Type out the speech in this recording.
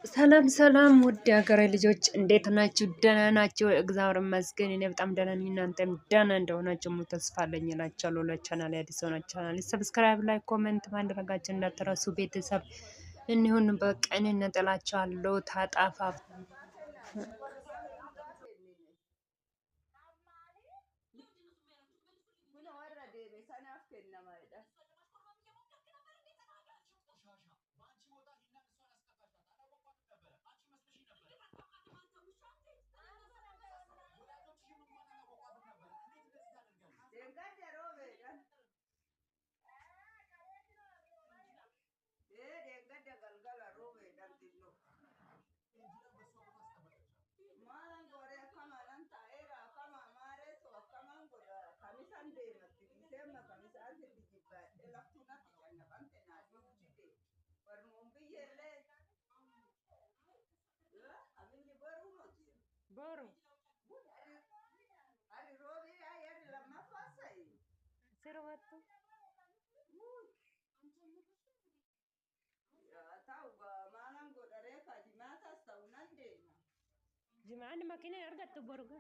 ሰላም ሰላም ውድ ሀገሬ ልጆች እንዴት ናችሁ? ደህና ናችሁ? እግዚአብሔር ይመስገን እኔ በጣም ደህና ነኝ። እናንተም ደህና እንደሆናችሁ ሙሉ ተስፋ አለኝ እላችኋለሁ። ለቻናል አዲስ ሆናችሁ ቻናል ሰብስክራይብ፣ ላይ ኮሜንት ማድረጋችሁን እንዳትረሱ ቤተሰብ እንሁን። በቀን እንጥላችኋለሁ ታጣፋፍ boru sirwatu jimaan makina argattu boruga